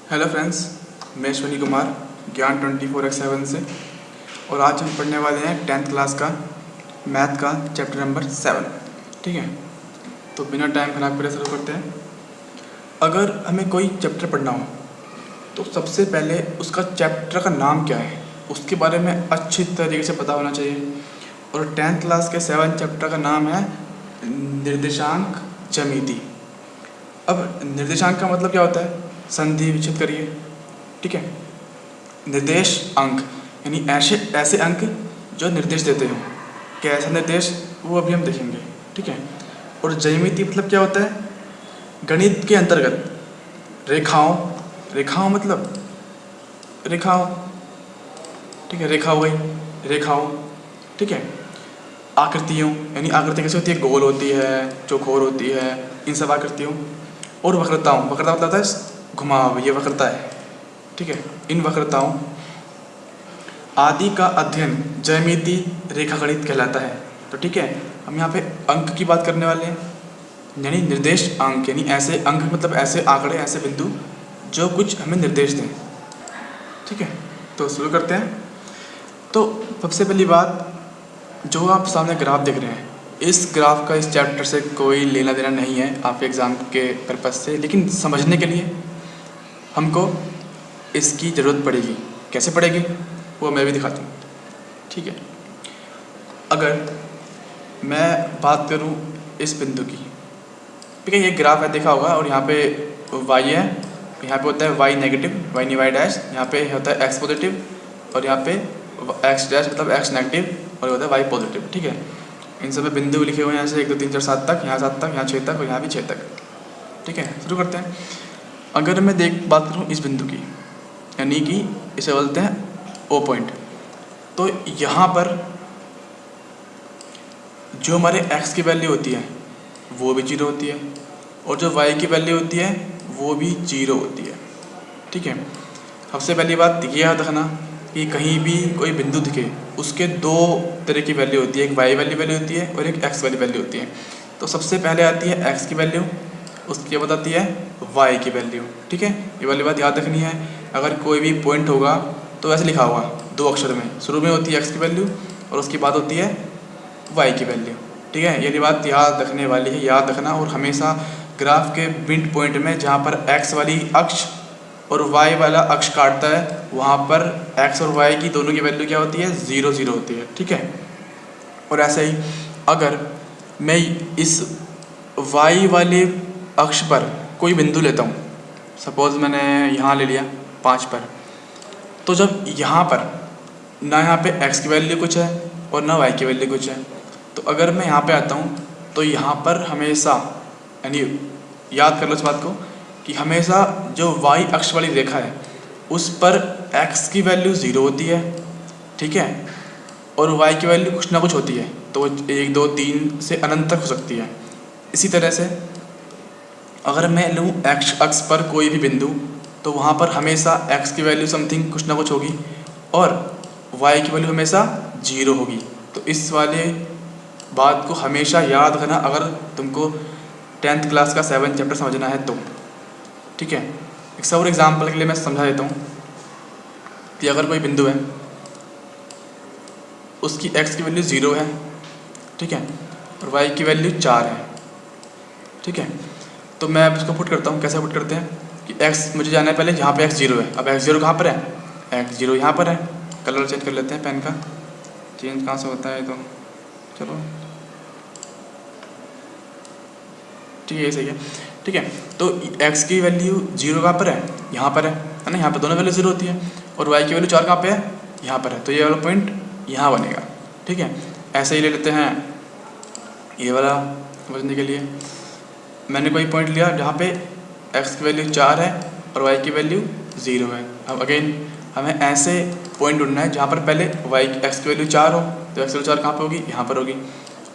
Hello friends, मैं अश्विनी कुमार ज्ञान 24x7 से। और आज हम पढ़ने वाले हैं 10th क्लास का मैथ का चैप्टर नंबर 7। ठीक है, तो बिना टाइम खराब करे शुरू करते हैं। अगर हमें कोई चैप्टर पढ़ना हो तो सबसे पहले उसका चैप्टर का नाम क्या है उसके बारे में अच्छी तरीके से पता होना चाहिए। और 10th क्लास के 7 चैप्टर का नाम है निर्देशांक ज्यामिति। अब निर्देशांक का मतलब क्या होता है, संधि विच्छेद करिए। ठीक है, निर्देश अंक यानी ऐसे अंक जो निर्देश देते हो। कैसा निर्देश वो अभी हम देखेंगे। ठीक है, और ज्यामिति मतलब क्या होता है, गणित के अंतर्गत रेखाओं मतलब रेखाओं। ठीक है, रेखा हो गई रेखाओं। ठीक है, आकृतियों यानी आकृति कैसे होती है, गोल होती है, चौकोर होती है, इन सब आकृतियों। और वक्रता मतलब होता है घुमाव, ये वक्रता है। ठीक है, इन वक्रताओं आदि का अध्ययन ज्यामिति रेखागणित कहलाता है। तो ठीक है, हम यहाँ पे अंक की बात करने वाले हैं, यानी निर्देश अंक यानी ऐसे अंक मतलब ऐसे आंकड़े, ऐसे बिंदु जो कुछ हमें निर्देश दें। ठीक है, तो शुरू करते हैं। तो सबसे पहली बात, जो आप सामने ग्राफ देख रहे हैं, इस ग्राफ का इस चैप्टर से कोई लेना देना नहीं है आपके एग्ज़ाम के पर्पज़ से, लेकिन समझने के लिए हमको इसकी ज़रूरत पड़ेगी। कैसे पड़ेगी वो मैं भी दिखाता हूँ। ठीक है, अगर मैं बात करूँ इस बिंदु की, ठीक है, ये ग्राफ है देखा होगा, और यहाँ पे y है, यहाँ पे होता है y नेगेटिव, y नहीं y डैश, यहाँ पे होता है x पॉजिटिव, और यहाँ पे x डैश मतलब x नेगेटिव, और होता है y पॉजिटिव। ठीक है, इन सब में बिंदु लिखे हुए हैं, यहाँ से 1 2 3 4 7 तक, यहाँ 7 तक, यहाँ 6 तक, और यहाँ भी 6 तक। ठीक है, शुरू करते हैं। अगर मैं बात करूँ इस बिंदु की, यानी कि इसे बोलते हैं O पॉइंट, तो यहाँ पर जो हमारे x की वैल्यू होती है वो भी 0 होती है, और जो y की वैल्यू होती है वो भी 0 होती है। ठीक है, सबसे पहली बात ये याद रखना कि कहीं भी कोई बिंदु दिखे उसके दो तरह की वैल्यू होती है, एक y वाली वैल्यू होती है और एक x वाली वैल्यू होती है। तो सबसे पहले आती है x की वैल्यू, उसके बाद आती है y की वैल्यू। ठीक है, ये वाली बात याद रखनी है। अगर कोई भी पॉइंट होगा तो ऐसे लिखा होगा 2 अक्षर में, शुरू में होती है x की वैल्यू और उसके बाद होती है y की वैल्यू। ठीक है, ये बात याद रखने वाली है, याद रखना। और हमेशा ग्राफ के मिड पॉइंट में जहाँ पर x वाली अक्ष और y वाला अक्ष काटता है वहाँ पर x और y की दोनों की वैल्यू क्या होती है, 0 0 होती है। ठीक है, और ऐसे ही अगर मैं इस y वाले अक्ष पर कोई बिंदु लेता हूँ, सपोज़ मैंने यहाँ ले लिया 5 पर, तो जब यहाँ पर ना यहाँ पे x की वैल्यू कुछ है और ना y की वैल्यू कुछ है, तो अगर मैं यहाँ पे आता हूँ तो यहाँ पर हमेशा, यानी याद कर लो इस बात को कि हमेशा जो y अक्ष वाली रेखा है उस पर x की वैल्यू 0 होती है। ठीक है, और y की वैल्यू कुछ ना कुछ होती है, तो 1 2 3 से अनंत तक हो सकती है। इसी तरह से अगर मैं लूँ x अक्ष पर कोई भी बिंदु, तो वहाँ पर हमेशा x की वैल्यू समथिंग कुछ ना कुछ होगी और y की वैल्यू हमेशा 0 होगी। तो इस वाले बात को हमेशा याद रखना अगर तुमको 10th क्लास का 7 चैप्टर समझना है तो। ठीक है, एक और एग्जाम्पल के लिए मैं समझा देता हूँ कि अगर कोई बिंदु है उसकी x की वैल्यू 0 है, ठीक है, और y की वैल्यू 4 है। ठीक है, तो मैं अब इसको पुट करता हूँ। कैसे पुट करते हैं कि x मुझे जाना है पहले जहाँ पे x 0 है। अब x 0 कहाँ पर है, x 0 यहाँ पर है। कलर चेंज कर लेते हैं, पेन का चेंज कहाँ से होता है, तो चलो ठीक है, ये सही है। ठीक है, तो x की वैल्यू 0 कहाँ पर है, यहाँ पर है ना, यहाँ पर दोनों वैल्यू 0 होती है, और y की वैल्यू 4 कहाँ पे है, यहाँ पर है। तो ये वाला पॉइंट यहाँ बनेगा। ठीक है, ऐसे ही ले लेते हैं ये वाला समझने के लिए। मैंने कोई पॉइंट लिया जहाँ पे x की वैल्यू 4 है और y की वैल्यू 0 है। अब अगेन हमें ऐसे पॉइंट ढूंढना है जहाँ पर पहले x की वैल्यू 4 हो, तो x की वैल्यू 4 कहाँ पर होगी, यहाँ पर होगी,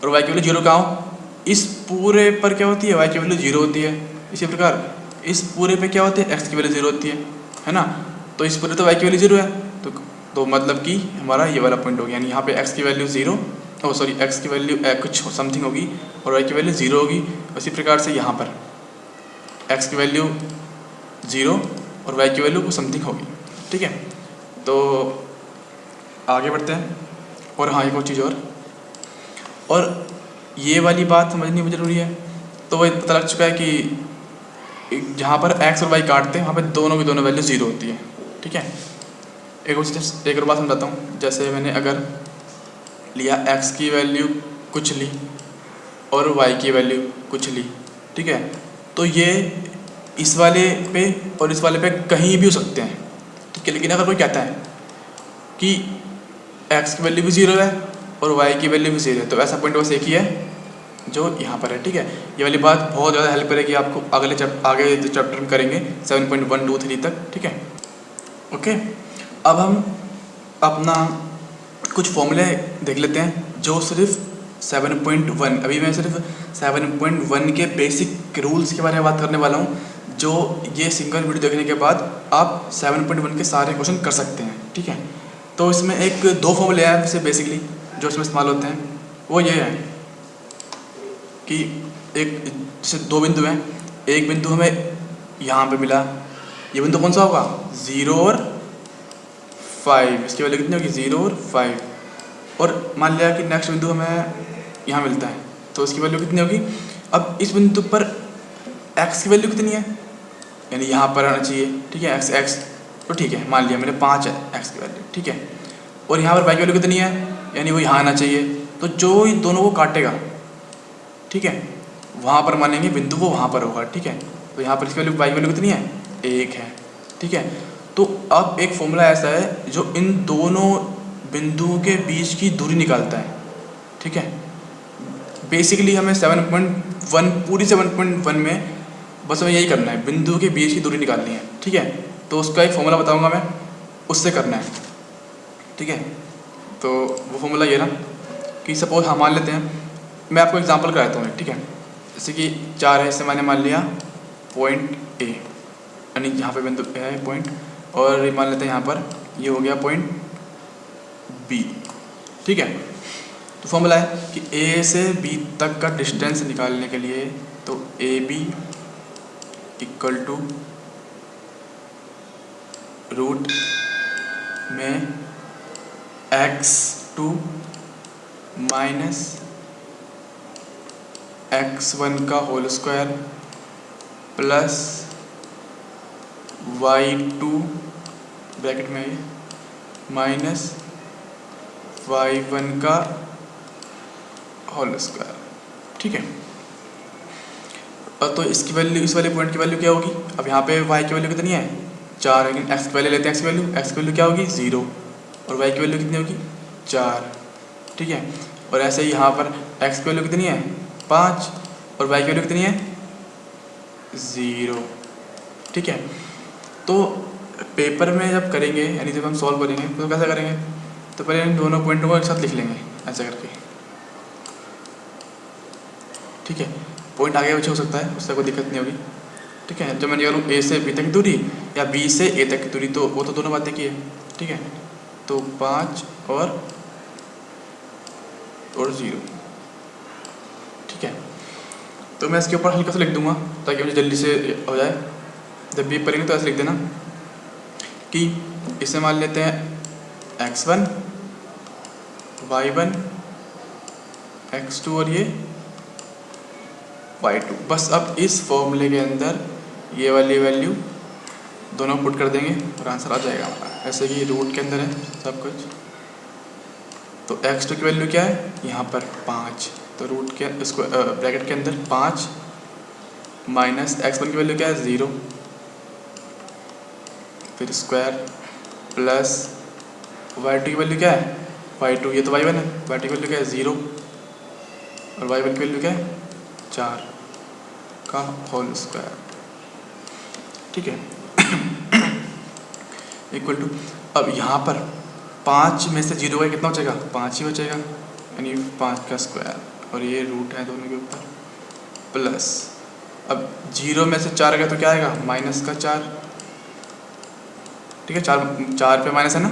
और y की वैल्यू 0 कहाँ हो, इस पूरे पर क्या होती है, y की वैल्यू 0 होती है। इसी प्रकार इस पूरे पे क्या होती है, x की वैल्यू 0 होती है ना। तो इस पूरे तो y की वैल्यू 0 है, तो मतलब कि हमारा ये वाला पॉइंट हो गया, यानी यहाँ पे x की वैल्यू 0, सॉरी x की वैल्यू कुछ समथिंग होगी और y की वैल्यू 0 होगी। उसी प्रकार से यहाँ पर x की वैल्यू 0 और y की वैल्यू वो समथिंग होगी। ठीक है, तो आगे बढ़ते हैं। और हाँ, एक और चीज़ और ये वाली बात समझनी भी ज़रूरी है। तो वो पता लग चुका है कि जहाँ पर x और y काटते हैं वहाँ पर दोनों की दोनों वैल्यू ज़ीरो होती है। ठीक है, एक और बात समझाता हूँ। जैसे मैंने अगर लिया x की वैल्यू कुछ ली और y की वैल्यू कुछ ली, ठीक है, तो ये इस वाले पे और इस वाले पे कहीं भी हो सकते हैं। ठीक है, लेकिन अगर कोई कहता है कि x की वैल्यू भी ज़ीरो है और y की वैल्यू भी ज़ीरो है, तो ऐसा पॉइंट बस एक ही है जो यहाँ पर है। ठीक है, ये वाली बात बहुत ज़्यादा हेल्प करेगी आपको आगे जो चैप्टर में करेंगे 7.123 तक। ठीक है, ओके। अब हम अपना कुछ फॉर्मूले देख लेते हैं जो सिर्फ 7.1, अभी मैं सिर्फ 7.1 के बेसिक रूल्स के बारे में बात करने वाला हूँ, जो ये सिंगल वीडियो देखने के बाद आप 7.1 के सारे क्वेश्चन कर सकते हैं। ठीक है, तो इसमें एक दो फॉर्मूले हैं वैसे बेसिकली जो इसमें इस्तेमाल होते हैं। वो ये है कि एक जैसे दो बिंदु हैं, एक बिंदु हमें यहाँ पे मिला, ये बिंदु कौन सा होगा, 0 और 5, इसकी वैल्यू कितनी होगी, 0 और 5। और मान लिया कि नेक्स्ट बिंदु हमें यहाँ मिलता है, तो इसकी वैल्यू कितनी होगी। अब इस बिंदु पर x की वैल्यू कितनी है, यानी यहाँ पर आना चाहिए। ठीक है, x तो ठीक है, मान लिया मैंने 5 है x की वैल्यू। ठीक है, और यहाँ पर y की वैल्यू कितनी है, यानी वो यहाँ आना चाहिए। तो जो इन दोनों को काटेगा, ठीक है, वहाँ पर मानेंगे बिंदु वो वहाँ पर होगा। ठीक है, तो यहाँ पर इसकी वैल्यू y की वैल्यू कितनी है, 1 है। ठीक है, तो अब एक फॉर्मूला ऐसा है जो इन दोनों बिंदुओं के बीच की दूरी निकालता है। ठीक है, बेसिकली हमें 7.1 पूरी 7.1 में बस हमें यही करना है, बिंदुओं के बीच की दूरी निकालनी है। ठीक है, तो उसका एक फॉर्मूला बताऊंगा मैं, उससे करना है। ठीक है, तो वो फॉर्मूला ये ना कि सपोज हम मान लेते हैं, मैं आपको एग्जांपल कराता हूँ। ठीक है, जैसे कि 4 है, इससे मैंने मान लिया पॉइंट ए, यानी यहाँ पे बिंदु है पॉइंट, और मान लेते हैं यहाँ पर ये हो गया पॉइंट बी। ठीक है, तो फॉर्मूला है कि ए से बी तक का डिस्टेंस निकालने के लिए, तो A B equal to root में x2 माइनस x1 का whole square plus y2 bracket में माइनस y1 का होल स्क्वायर। ठीक है, तो इसकी वैल्यू, इस वाले पॉइंट की वैल्यू क्या होगी। अब यहाँ पे y की वैल्यू कितनी है, 4 है, लेकिन x की वैल्यू लेते हैं, x की वैल्यू क्या होगी, 0, और y की वैल्यू कितनी होगी, 4। ठीक है, और ऐसे ही यहाँ पर x की वैल्यू कितनी है, 5, और y की वैल्यू कितनी है, 0। ठीक है, तो पेपर में जब करेंगे, यानी जब हम सॉल्व करेंगे तो कैसे करेंगे, तो पहले इन दोनों पॉइंटों को एक साथ लिख लेंगे ऐसा करके। ठीक है, पॉइंट आगे पीछे हो सकता है, उससे कोई दिक्कत नहीं होगी। ठीक है, जब मैंने करूँ ए से बी तक की दूरी या बी से ए तक की दूरी, तो वो तो दोनों बातें की है। ठीक है, तो 5 और 0। ठीक है, तो मैं इसके ऊपर हल्का सा लिख दूंगा ताकि मुझे जल्दी से हो जाए। जब भी पढ़ेंगे तो ऐसे लिख देना कि इसे मान लेते हैं x1 y1 x2 और ये y2। बस अब इस फॉर्मूले के अंदर ये वाली वैल्यू दोनों पुट कर देंगे और आंसर आ जाएगा हमारा। ऐसे कि रूट के अंदर है सब कुछ, तो x2 की वैल्यू क्या है, यहाँ पर 5, तो रूट के इसको ब्रैकेट के अंदर 5 माइनस x1 की वैल्यू क्या है, 0, फिर स्क्वायर प्लस y2 की वैल्यू क्या है, y2, ये तो y1 है, y2 की वैल्यू क्या है, 0, और y1 की वैल्यू क्या है, 4 का होल स्क्वायर। ठीक है, इक्वल टू, अब यहाँ पर 5 में से 0 का कितना बचेगा, 5 ही बचेगा, यानी 5 का स्क्वायर, और ये रूट है दोनों के ऊपर, प्लस अब 0 में से 4 गया तो क्या आएगा, माइनस का 4। ठीक है, 4 पे माइनस है ना,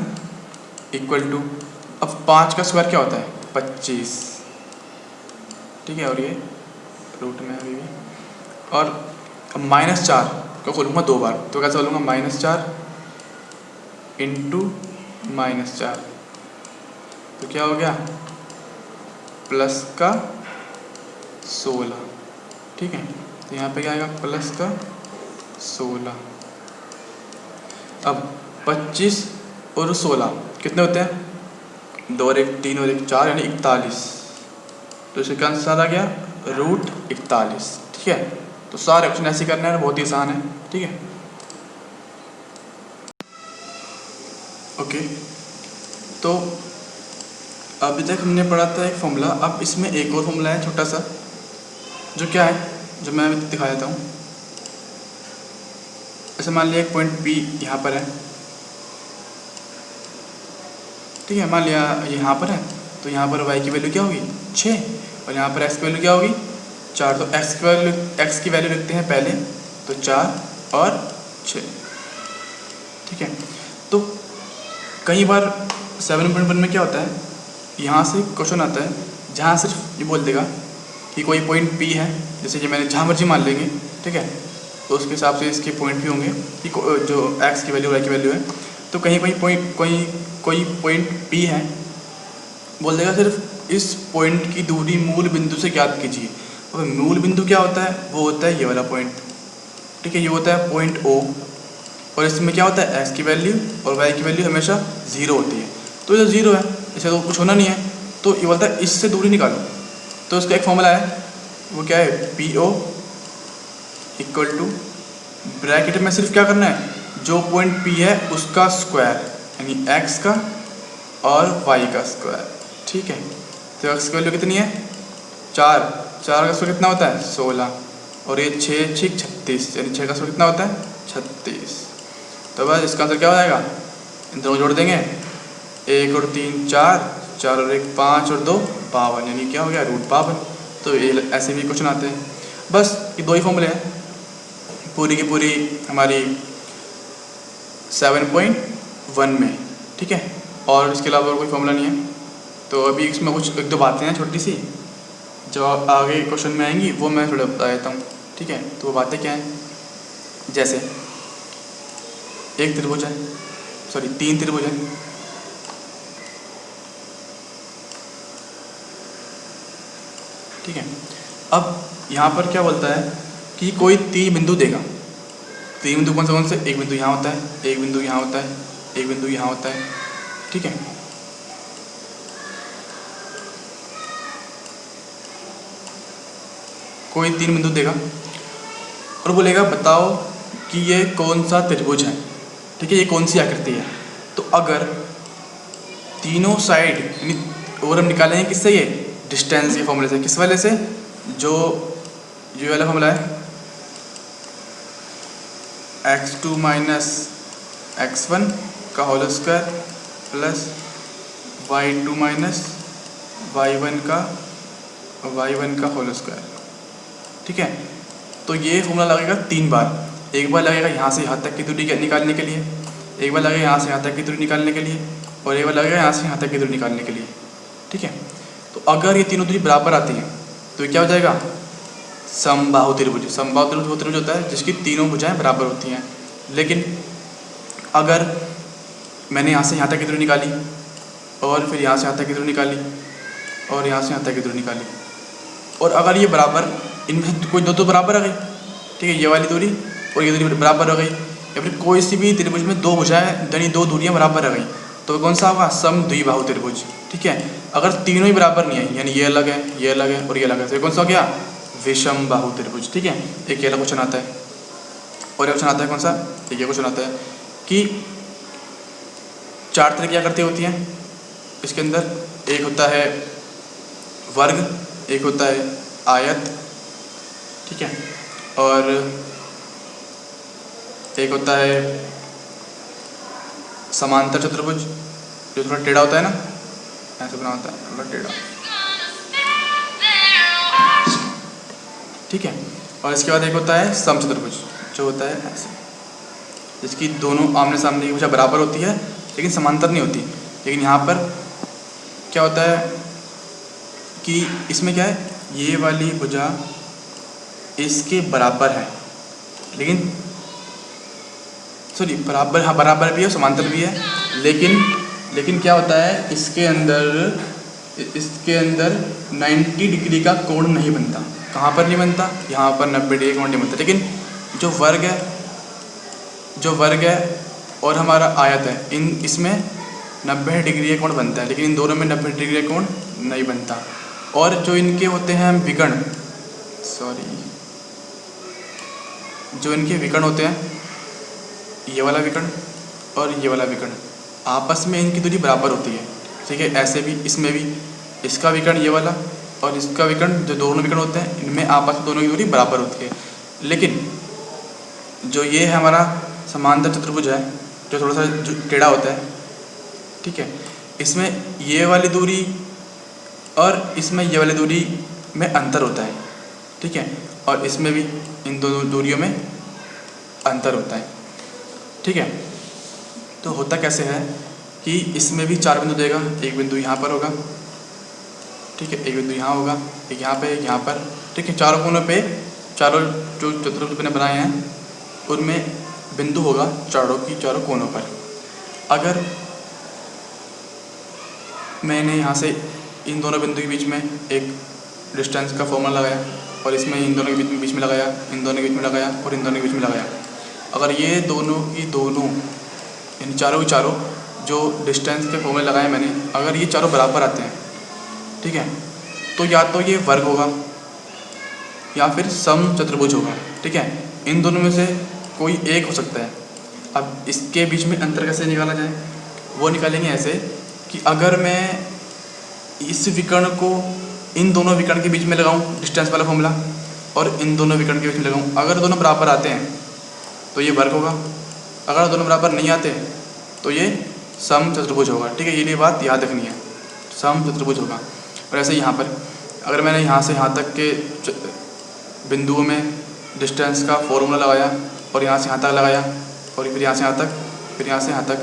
इक्वल टू, अब 5 का स्क्वायर क्या होता है, 25। ठीक है, और ये रूट में अभी भी, और अब -4 को खोलूँगा 2 बार, तो कैसे खोलूँगा -4 इंटू -4, तो क्या हो गया प्लस का 16, ठीक है। तो यहाँ पे क्या आएगा प्लस का 16। अब 25 और 16 कितने होते हैं, 2 और 1 3 और 1 4 यानी 41, तो इसका आंसर आ गया √41, ठीक है। तो सारे ऑप्शन ऐसे करना है, बहुत ही आसान है, ठीक है। ओके, तो अभी तक हमने पढ़ा था एक फॉर्मूला, अब इसमें एक और फॉर्मूला है छोटा सा, जो क्या है, जो मैं अभी दिखा देता हूँ। ऐसे मान लिया एक पॉइंट P यहाँ पर है, ठीक है, मान लिया यहाँ पर है, तो यहाँ पर y की वैल्यू क्या होगी 6 और यहाँ पर x की वैल्यू क्या होगी 4, तो x की वैल्यू लिखते हैं पहले, तो 4 और 6, ठीक है। तो कई बार 7.1 में क्या होता है, यहाँ से क्वेश्चन आता है जहाँ सिर्फ ये बोल देगा कि कोई पॉइंट P है, जैसे कि मैंने जहाँ मर्जी मान लेंगे, ठीक है, तो उसके हिसाब से इसके पॉइंट भी होंगे कि जो x की वैल्यू y की वैल्यू है। तो कहीं कोई पॉइंट P है, बोल देगा सिर्फ इस पॉइंट की दूरी मूल बिंदु से ज्ञात कीजिए। अब मूल बिंदु क्या होता है, वो होता है ये वाला पॉइंट, ठीक है, ये होता है पॉइंट O, और इसमें क्या होता है x की वैल्यू और y की वैल्यू हमेशा 0 होती है। तो ये 0 है, इसे तो कुछ होना नहीं है, तो ये बोलता है इससे दूरी निकालो। तो इसका एक फॉर्मूला है, वो क्या है PO इक्वल टू ब्रैकेट में सिर्फ क्या करना है, जो पॉइंट P है उसका स्क्वायर, यानी x का और y का स्क्वायर, ठीक है। तो x की वैल्यू कितनी है 4 का स्क्वायर कितना होता है 16, और ये 6 6 36, यानी 6 का स्क्वायर कितना होता है 36। तो बस इसका आंसर क्या हो जाएगा, इन दोनों जोड़ देंगे, 1 और 3 4, 4 और 1 5 और 2 52, यानी क्या हो गया √52। तो ये ऐसे भी क्वेश्चन आते हैं। बस ये 2 ही फॉर्मूले हैं पूरी की पूरी हमारी 7.1 में, ठीक है, और इसके अलावा और कोई फॉर्मूला नहीं है। तो अभी इसमें कुछ 1 2 बातें हैं छोटी सी, जो आगे क्वेश्चन में आएंगी वो मैं थोड़ा बता देता हूँ, ठीक है। तो वो बातें क्या हैं, जैसे एक त्रिभुज है, सॉरी 3 त्रिभुज है, ठीक है। अब यहाँ पर क्या बोलता है कि कोई 3 बिंदु देगा, 3 बिंदु कौन से, एक बिंदु यहाँ होता है, एक बिंदु यहाँ होता है, एक बिंदु यहाँ होता है, ठीक है। कोई 3 बिंदु देगा और बोलेगा बताओ कि ये कौन सा त्रिभुज है, ठीक है, ये कौन सी आकृति है। तो अगर तीनों साइड यानी, और हम निकालेंगे किससे, ये डिस्टेंस के फॉर्मूले से, किस वाले से, जो ये वाला फॉर्मूला है x2 माइनस x1 का whole square plus y2 minus y1 का होल स्क्वायर, ठीक है। तो ये फॉर्मूला लगेगा 3 बार, एक बार लगेगा यहाँ से यहाँ तक की दूरी निकालने के लिए, एक बार लगेगा यहाँ से यहाँ तक की दूरी निकालने के लिए, और एक बार लगेगा यहाँ से यहाँ तक की दूरी निकालने के लिए, ठीक है। तो अगर ये तीनों दूरी बराबर आती है तो क्या हो जाएगा समबाहु त्रिभुज। समबाहु त्रिभुज वो त्रिभुज होता है जिसकी तीनों भुजाएं बराबर होती हैं। लेकिन अगर मैंने यहाँ से यहाँ तक की दूरी निकाली और फिर यहाँ से यहाँ तक की दूरी निकाली और यहाँ से यहाँ तक की दूरी निकाली, और अगर ये बराबर, इनमें से कोई दो तो बराबर आ गई, ठीक है, ये वाली दूरी और ये दूरी बराबर हो गई, या फिर कोई सी भी त्रिभुज में 2 भुजाएं यानी 2 दूरियां बराबर आ गई, तो कौन सा होगा समद्विबाहु त्रिभुज, ठीक है। अगर तीनों ही बराबर नहीं है, यानी ये अलग है, ये अलग है और ये अलग है, तो कौन सा हो गया विषमबाहु त्रिभुज, ठीक है। एक ये क्वेश्चन आता है, और एक क्वेश्चन आता है कौन सा, एक ये क्वेश्चन आता है कि 4 तरह की आकृतियाँ होती हैं इसके अंदर, एक होता है वर्ग, एक होता है आयत, ठीक है, और एक होता है समांतर चतुर्भुज जो थोड़ा टेढ़ा होता है ना, ऐसे बना होता है थोड़ा टेढ़ा, ठीक है। और इसके बाद एक होता है समचतुर्भुज जो होता है ऐसे, जिसकी दोनों आमने सामने की भुजा बराबर होती है लेकिन समांतर नहीं होती। लेकिन यहाँ पर क्या होता है कि इसमें क्या है, ये वाली भुजा इसके बराबर है लेकिन सॉरी बराबर, हाँ बराबर भी है, समांतर भी है, लेकिन क्या होता है इसके अंदर 90 डिग्री का कोण नहीं बनता। कहाँ पर नहीं बनता? यहाँ पर 90 डिग्री का कोण नहीं बनता। लेकिन जो वर्ग है और हमारा आयत है, इसमें 90 डिग्री का कोण बनता है, लेकिन इन दोनों में 90 डिग्री का कोण नहीं बनता। और जो इनके होते हैं विकर्ण, जो इनके विकर्ण होते हैं, ये वाला विकर्ण और ये वाला विकर्ण, आपस में इनकी दूरी बराबर होती है। ठीक है, ऐसे भी इसमें भी इसका विकर्ण ये वाला और इसका विकर्ण, जो दोनों विकर्ण होते हैं, इनमें आपस में दोनों की दूरी बराबर होती है। लेकिन जो ये है हमारा समांतर चतुर्भुज है, जो थोड़ा सा जो टेढ़ा होता है, ठीक है, इसमें ये वाली दूरी और इसमें ये वाली दूरी में अंतर होता है। ठीक है, और इसमें भी इन दोनों दूरियों में अंतर होता है। ठीक है, तो होता कैसे है कि इसमें भी 4 बिंदु देगा। एक बिंदु यहाँ पर होगा, ठीक है, एक बिंदु यहाँ होगा, एक यहाँ पे, एक यहाँ पर। ठीक है, चारों कोनों पे, चारों जो चतुर्भुज मैंने बनाए हैं उनमें बिंदु होगा चारों कोनों पर। अगर मैंने यहाँ से इन दोनों बिंदु के बीच में एक डिस्टेंस का फॉर्मूला लगाया और इसमें इन दोनों के बीच में लगाया, इन दोनों के बीच में लगाया और इन दोनों के बीच में लगाया, अगर ये दोनों यानी चारों जो डिस्टेंस के फॉर्मूले लगाए मैंने, अगर ये चारों बराबर आते हैं, ठीक है, तो या तो ये वर्ग होगा या फिर सम चतुर्भुज होगा। ठीक है, इन दोनों में से कोई एक हो सकता है। अब इसके बीच में अंतर कैसे निकाला जाए? वो निकालेंगे ऐसे कि अगर मैं इस विकर्ण को इन दोनों विकर्ण के बीच में लगाऊं, डिस्टेंस वाला फॉर्मूला, और इन दोनों विकर्ण के बीच में लगाऊं, अगर दोनों बराबर आते हैं तो ये वर्ग होगा, अगर दोनों बराबर नहीं आते तो ये सम चतुर्भुज होगा। ठीक है, ये लिए बात याद रखनी है, सम चतुर्भुज होगा। और ऐसे यहाँ पर अगर मैंने यहाँ से यहाँ तक के बिंदुओं में डिस्टेंस का फॉर्मूला लगाया और यहाँ से यहाँ तक लगाया और फिर यहाँ से यहाँ तक, फिर यहाँ से यहाँ तक,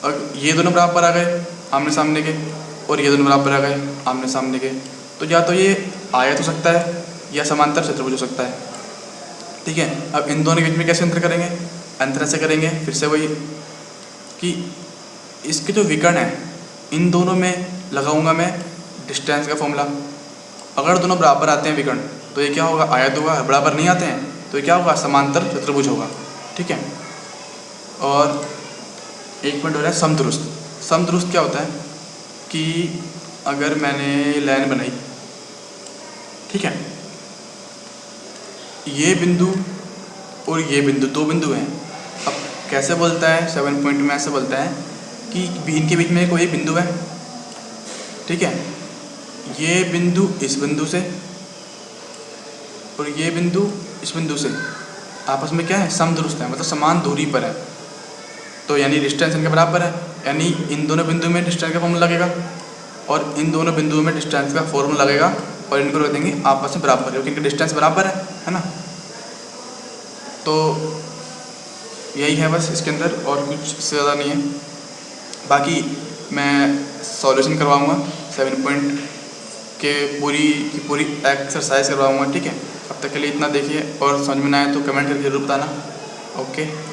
और ये दोनों बराबर आ गए आमने सामने के और ये दोनों बराबर आ गए आमने सामने के, तो या तो ये आयत हो सकता है या समांतर चतुर्भुज हो सकता है। ठीक है, अब इन दोनों के बीच में कैसे अंतर करेंगे? अंतर ऐसे करेंगे, फिर से वही कि इसके जो विकर्ण है इन दोनों में लगाऊंगा मैं डिस्टेंस का फॉर्मूला। अगर दोनों बराबर आते हैं विकर्ण तो ये क्या होगा? आयत होगा। बराबर नहीं आते हैं तो ये क्या होगा? समांतर चतुर्भुज होगा। ठीक है, और एक मिनट हो रहा है समदुरुस्त। समदुरुस्त क्या होता है कि अगर मैंने लाइन बनाई, ठीक है, ये बिंदु और ये बिंदु, दो बिंदु हैं। अब कैसे बोलता है 7 पॉइंट में? ऐसे बोलता है कि इनके बीच में कोई बिंदु है, ठीक है, ये बिंदु इस बिंदु से और ये बिंदु इस बिंदु से आपस में क्या है? समदुरुस्त है, मतलब समान दूरी पर है। तो यानी डिस्टेंस इनके बराबर है, यानी इन दोनों बिंदु में डिस्टेंस का फॉर्मूला लगेगा और इन दोनों बिंदुओं में डिस्टेंस का फॉर्मूला लगेगा और इनको रख देंगे आपस में बराबर, क्योंकि इनका डिस्टेंस बराबर है ना। तो यही है बस इसके अंदर, और कुछ इससे ज़्यादा नहीं है। बाकी मैं सॉल्यूशन करवाऊँगा 7 पॉइंट के पूरी एक्सरसाइज करवाऊँगा। ठीक है, अब तक के लिए इतना देखिए, और समझ में ना आए तो कमेंट करके जरूर बताना। ओके।